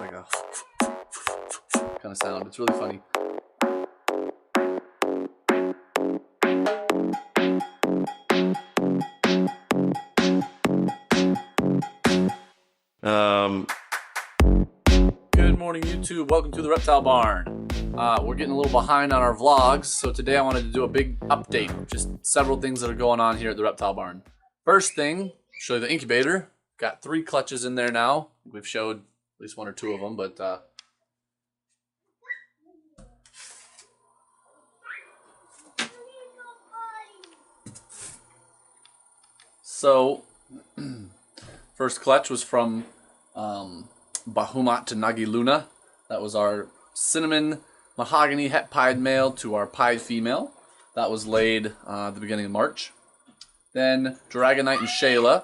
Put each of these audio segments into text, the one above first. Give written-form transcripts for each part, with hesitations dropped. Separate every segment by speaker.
Speaker 1: like a kind of sound. It's really funny. Good morning, YouTube. Welcome to the Reptile Barn. We're getting a little behind on our vlogs, so today I wanted to do a big update. Just several things that are going on here at the Reptile Barn. First thing, show you the incubator. Got 3 clutches in there now. We've showed at least 1 or 2 of them, but so first clutch was from Bahumat to Nagi Luna. That was our cinnamon mahogany het pied male to our pied female. That was laid at the beginning of March. Then Dragonite and Shayla.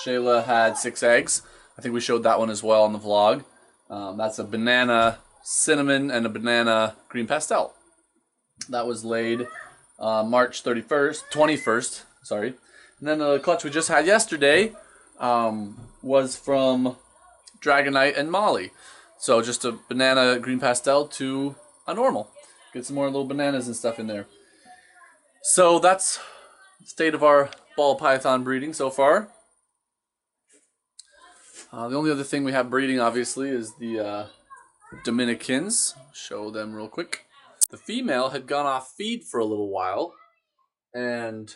Speaker 1: Shayla had 6 eggs. I think we showed that one as well on the vlog. That's a banana cinnamon and a banana green pastel. That was laid March 21st, sorry. And then the clutch we just had yesterday was from Dragonite and Molly. So just a banana green pastel to a normal. Get some more little bananas and stuff in there. So that's the state of our ball python breeding so far. The only other thing we have breeding, obviously, is the Dominicans. Show them real quick. The female had gone off feed for a little while, and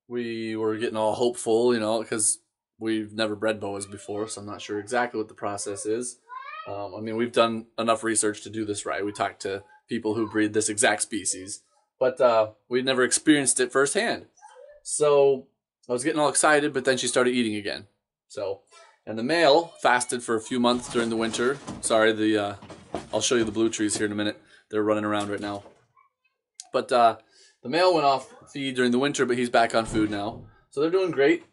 Speaker 1: we were getting all hopeful, you know, because we've never bred boas before, so I'm not sure exactly what the process is. I mean, we've done enough research to do this right. We talked to people who breed this exact species, but we'd never experienced it firsthand. So I was getting all excited, but then she started eating again. And the male fasted for a few months during the winter. Sorry, I'll show you the blue trees here in a minute. They're running around right now. But the male went off feed during the winter, but he's back on food now. So they're doing great.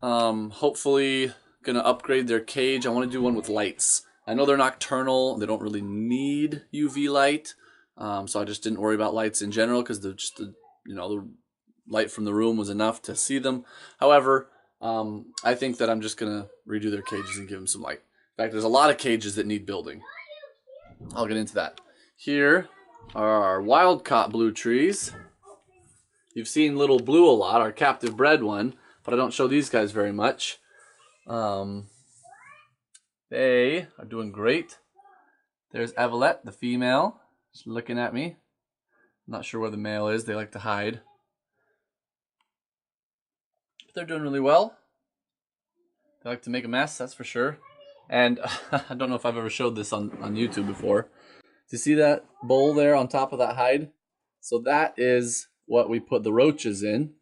Speaker 1: Hopefully gonna upgrade their cage. I want to do one with lights. I know they're nocturnal. They don't really need UV light. So I just didn't worry about lights in general because the light from the room was enough to see them. However, I think that I'm just gonna redo their cages and give them some light. In fact, there's a lot of cages that need building. I'll get into that. Here are our wild-caught blue trees. You've seen Little Blue a lot, our captive bred one, but I don't show these guys very much. They are doing great. There's Evelette, the female, just looking at me. I'm not sure where the male is. They like to hide. But they're doing really well. They like to make a mess, that's for sure. And I don't know if I've ever showed this on YouTube before. Do you see that bowl there on top of that hide? So that is what we put the roaches in.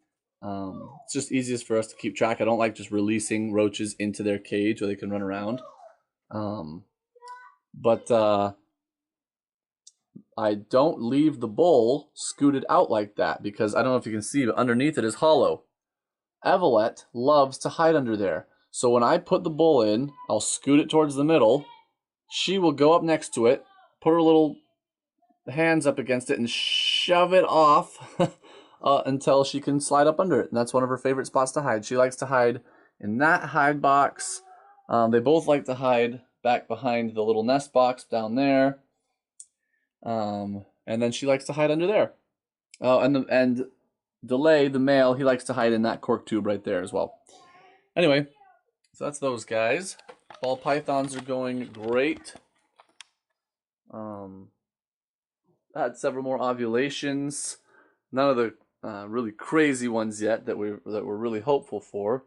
Speaker 1: It's just easiest for us to keep track. I don't like just releasing roaches into their cage where they can run around. I don't leave the bowl scooted out like that because I don't know if you can see, but underneath it is hollow. Evelette loves to hide under there. So when I put the bowl in, I'll scoot it towards the middle. She will go up next to it, put her little hands up against it, and shove it off until she can slide up under it. And that's one of her favorite spots to hide. She likes to hide in that hide box. They both like to hide back behind the little nest box down there. And then she likes to hide under there. And Delay, the male, he likes to hide in that cork tube right there as well. Anyway, so that's those guys. Ball pythons are going great. I had several more ovulations. None of the really crazy ones yet that we're really hopeful for.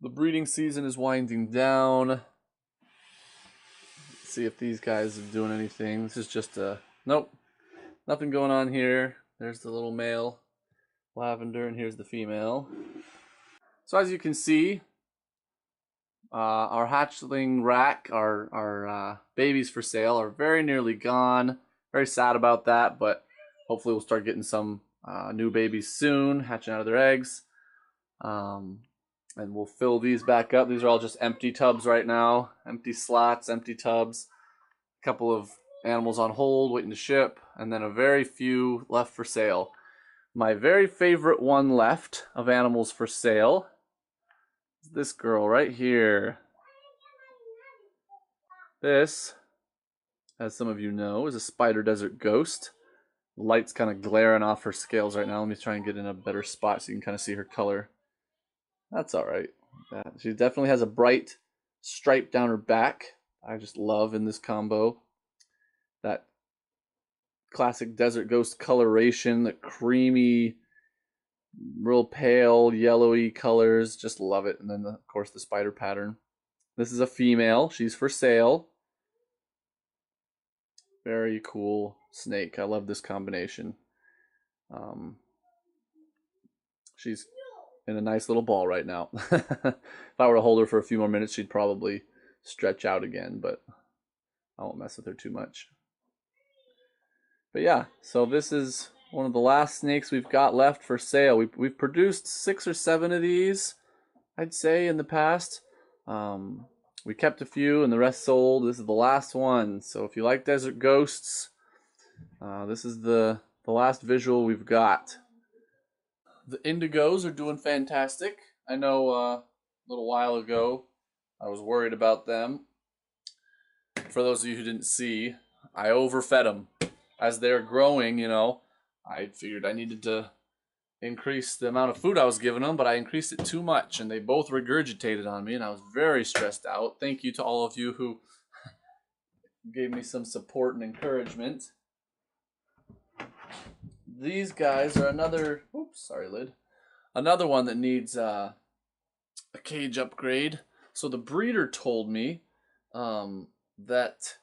Speaker 1: The breeding season is winding down. Let's see if these guys are doing anything. This is just nope, nothing going on here. There's the little male lavender, and here's the female. So as you can see, our hatchling rack, our babies for sale, are very nearly gone. Very sad about that, but hopefully we'll start getting some new babies soon, hatching out of their eggs. And we'll fill these back up. These are all just empty tubs right now. Empty slots, empty tubs. A couple of animals on hold, waiting to ship, and then a very few left for sale. My very favorite one left of animals for sale is this girl right here. This, as some of you know, is a spider desert ghost. The light's kind of glaring off her scales right now. Let me try and get in a better spot so you can kind of see her color. That's all right. She definitely has a bright stripe down her back. I just love in this combo that classic desert ghost coloration, the creamy, real pale, yellowy colors. Just love it. And then, of course, the spider pattern. This is a female. She's for sale. Very cool snake. I love this combination. She's in a nice little ball right now. If I were to hold her for a few more minutes, she'd probably stretch out again, but I won't mess with her too much. But yeah, so this is one of the last snakes we've got left for sale. We've produced 6 or 7 of these, I'd say, in the past. We kept a few and the rest sold. This is the last one. So if you like desert ghosts, this is the last visual we've got. The indigos are doing fantastic. I know a little while ago I was worried about them. For those of you who didn't see, I overfed them. As they're growing, you know, I figured I needed to increase the amount of food I was giving them, but I increased it too much and they both regurgitated on me and I was very stressed out. Thank you to all of you who gave me some support and encouragement. These guys are another, oops, sorry lid, another one that needs a cage upgrade. So the breeder told me that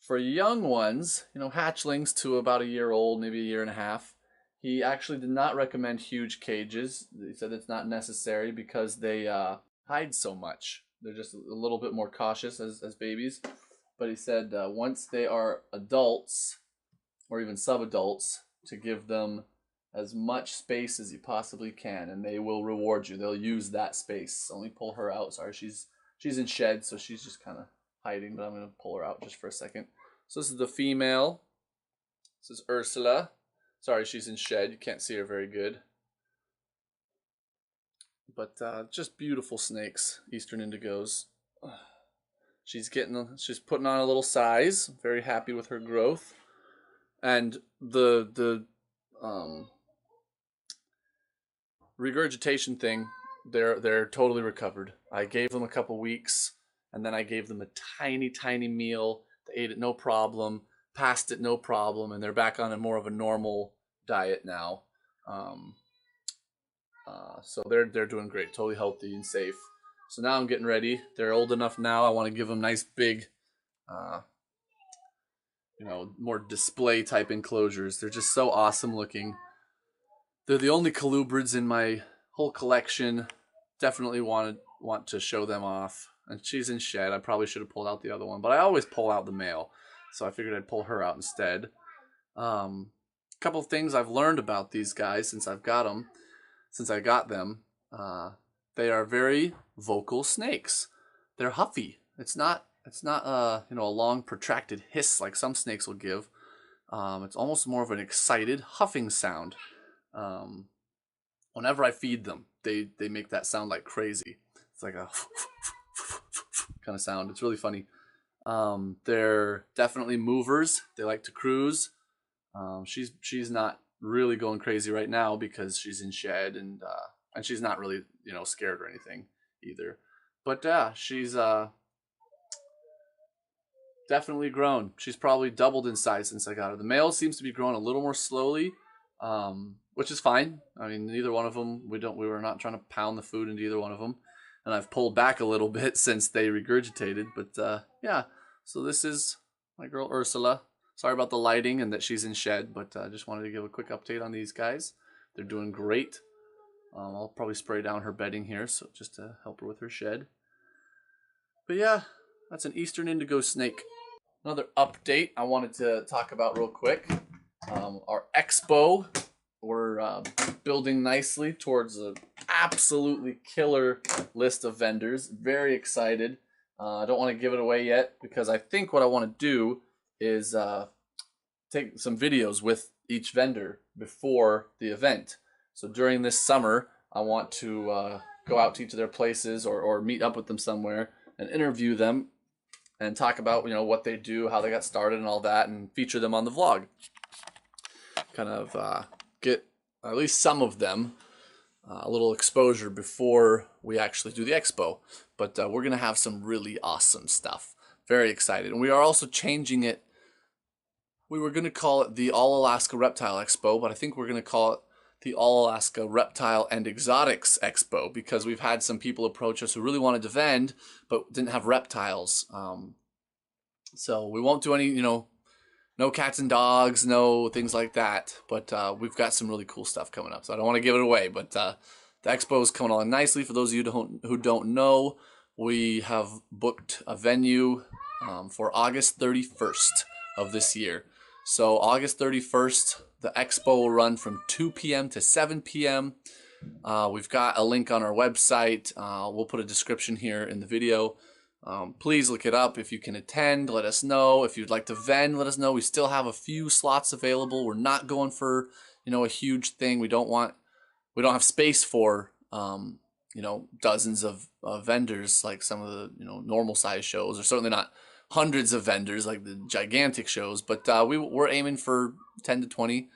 Speaker 1: for young ones, you know, hatchlings to about a year old, maybe a year and a half, he actually did not recommend huge cages. He said it's not necessary because they hide so much. They're just a little bit more cautious as babies. But he said once they are adults or even sub-adults, to give them as much space as you possibly can, and they will reward you. They'll use that space. Let me pull her out. Sorry, she's in shed, so she's just kind of hiding, but I'm going to pull her out just for a second. So this is the female. This is Ursula. Sorry, she's in shed. You can't see her very good. But just beautiful snakes, Eastern Indigos. She's putting on a little size. Very happy with her growth. And the regurgitation thing, they're totally recovered. I gave them a couple weeks, and then I gave them a tiny meal. They ate it no problem, passed it no problem, and they're back on a more of a normal diet now. So they're doing great, totally healthy and safe. So now I'm getting ready. They're old enough now. I want to give them nice big, you know, more display type enclosures. They're just so awesome looking. They're the only colubrids in my whole collection. Definitely want to show them off. And she's in shed. I probably should have pulled out the other one, but I always pull out the male, so I figured I'd pull her out instead. Couple of things I've learned about these guys since I got them. They are very vocal snakes. They're huffy. It's not you know, a long protracted hiss like some snakes will give. It's almost more of an excited huffing sound. Whenever I feed them, they make that sound like crazy. It's like a kind of sound. It's really funny. They're definitely movers. They like to cruise. She's not really going crazy right now because she's in shed and she's not really, you know, scared or anything either. But she's definitely grown. She's probably doubled in size since I got her. The male seems to be growing a little more slowly, which is fine. I mean, neither one of them, we were not trying to pound the food into either one of them. And I've pulled back a little bit since they regurgitated. But yeah, so this is my girl Ursula. Sorry about the lighting and that she's in shed, but I just wanted to give a quick update on these guys. They're doing great. I'll probably spray down her bedding here, so just to help her with her shed. But yeah, that's an Eastern Indigo snake. Another update I wanted to talk about real quick. Our expo, we're building nicely towards an absolutely killer list of vendors. Very excited. I don't want to give it away yet because I think what I want to do is take some videos with each vendor before the event. So during this summer, I want to go out to each of their places or meet up with them somewhere and interview them and talk about, you know, what they do, how they got started and all that, and feature them on the vlog. Kind of get at least some of them a little exposure before we actually do the expo. But we're going to have some really awesome stuff. Very excited. And we are also changing it. We were going to call it the All Alaska Reptile Expo, but I think we're going to call it the All Alaska Reptile and Exotics Expo, because we've had some people approach us who really wanted to vend but didn't have reptiles. So we won't do any, you know, no cats and dogs, no things like that. But we've got some really cool stuff coming up. So I don't want to give it away, but the expo is coming along nicely. For those of you who don't know, we have booked a venue for August 31st of this year. So August 31st, the expo will run from 2 p.m. to 7 p.m. We've got a link on our website. We'll put a description here in the video. Please look it up. If you can attend, let us know. If you'd like to vend, let us know. We still have a few slots available. We're not going for, you know, a huge thing. We don't have space for, you know, dozens of vendors like some of the, you know, normal size shows, or certainly not hundreds of vendors like the gigantic shows, but we're aiming for 10 to 20.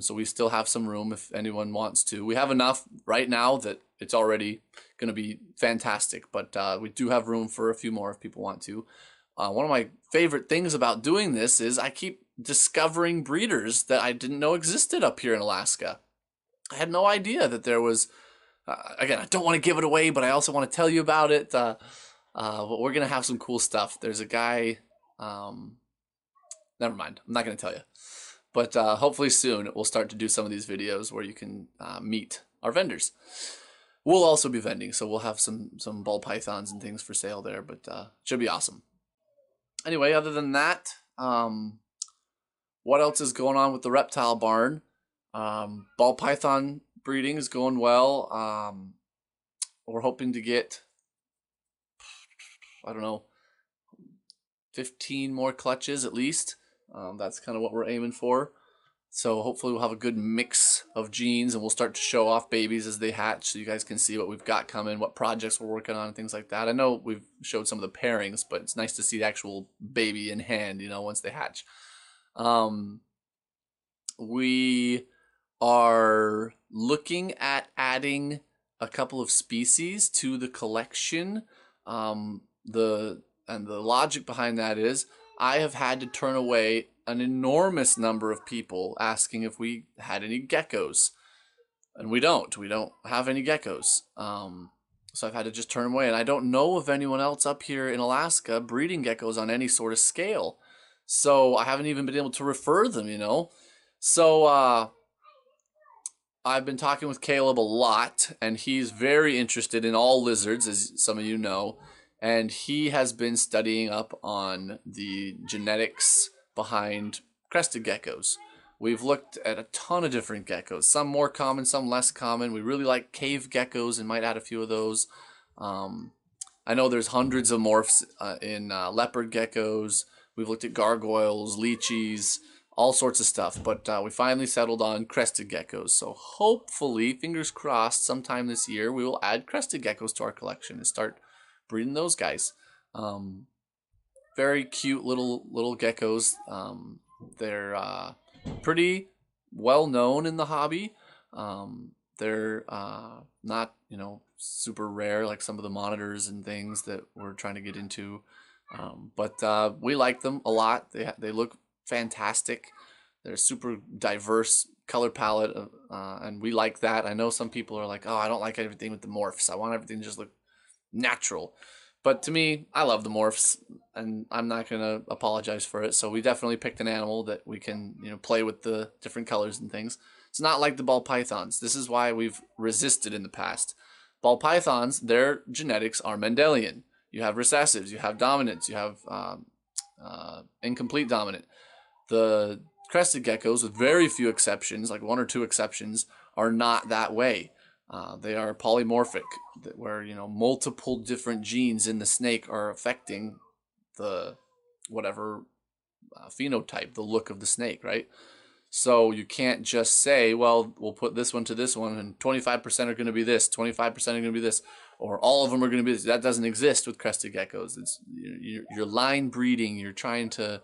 Speaker 1: So we still have some room if anyone wants to. We have enough right now that it's already going to be fantastic, but we do have room for a few more if people want to. One of my favorite things about doing this is I keep discovering breeders that I didn't know existed up here in Alaska. I had no idea that there was, again, I don't want to give it away, but I also want to tell you about it. But we're going to have some cool stuff. There's a guy, never mind, I'm not going to tell you. But hopefully soon we'll start to do some of these videos where you can meet our vendors. We'll also be vending, so we'll have some ball pythons and things for sale there, but it should be awesome. Anyway, other than that, what else is going on with the Reptile Barn? Ball python breeding is going well. We're hoping to get, I don't know, 15 more clutches at least. That's kind of what we're aiming for. So hopefully we'll have a good mix of genes, and we'll start to show off babies as they hatch, so you guys can see what we've got coming, what projects we're working on, and things like that. I know we've showed some of the pairings, but it's nice to see the actual baby in hand, you know, once they hatch. We are looking at adding a couple of species to the collection. The logic behind that is I have had to turn away an enormous number of people asking if we had any geckos, and we don't have any geckos. So I've had to just turn them away, and I don't know of anyone else up here in Alaska breeding geckos on any sort of scale, so I haven't even been able to refer them, you know. So I've been talking with Caleb a lot, and he's very interested in all lizards, as some of you know, and he has been studying up on the genetics behind crested geckos. We've looked at a ton of different geckos, some more common, some less common. We really like cave geckos and might add a few of those. I know there's hundreds of morphs in leopard geckos. We've looked at gargoyles, leeches, all sorts of stuff, but we finally settled on crested geckos. So hopefully, fingers crossed, sometime this year we will add crested geckos to our collection and start breeding those guys. Very cute little geckos. They're pretty well known in the hobby. They're not, you know, super rare like some of the monitors and things that we're trying to get into. But we like them a lot. They look fantastic. They're super diverse color palette, and we like that. I know some people are like, oh, I don't like everything with the morphs. I want everything to just look natural. But to me, I love the morphs, and I'm not going to apologize for it. So we definitely picked an animal that we can, you know, play with the different colors and things. It's not like the ball pythons. This is why we've resisted in the past. Ball pythons, their genetics are Mendelian. You have recessives, you have dominants, you have incomplete dominant. The crested geckos, with very few exceptions, like one or two exceptions, are not that way. They are polymorphic, where, you know, multiple different genes in the snake are affecting the whatever phenotype, the look of the snake, right? So you can't just say, well, we'll put this one to this one, and 25% are going to be this, 25% are going to be this, or all of them are going to be this. That doesn't exist with crested geckos. It's you're line breeding. You're trying to,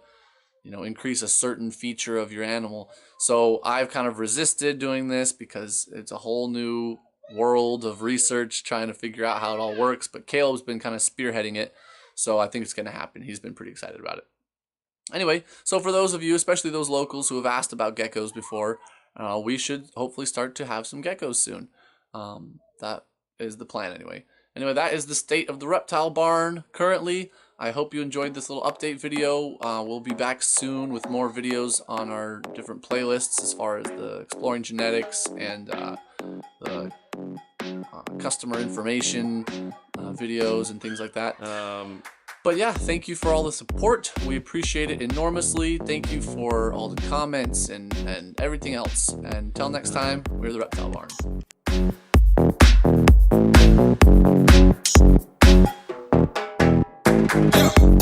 Speaker 1: increase a certain feature of your animal. So I've kind of resisted doing this because it's a whole new world of research trying to figure out how it all works. But Caleb's been kind of spearheading it, so I think it's going to happen. He's been pretty excited about it. Anyway, so for those of you, especially those locals who have asked about geckos before, we should hopefully start to have some geckos soon. That is the plan anyway. Anyway, that is the state of the reptile barn currently. I hope you enjoyed this little update video. We'll be back soon with more videos on our different playlists as far as the exploring genetics and the customer information videos and things like that. But yeah, thank you for all the support. We appreciate it enormously. Thank you for all the comments and everything else. And until next time, we're the Reptile Barn.
Speaker 2: Yeah.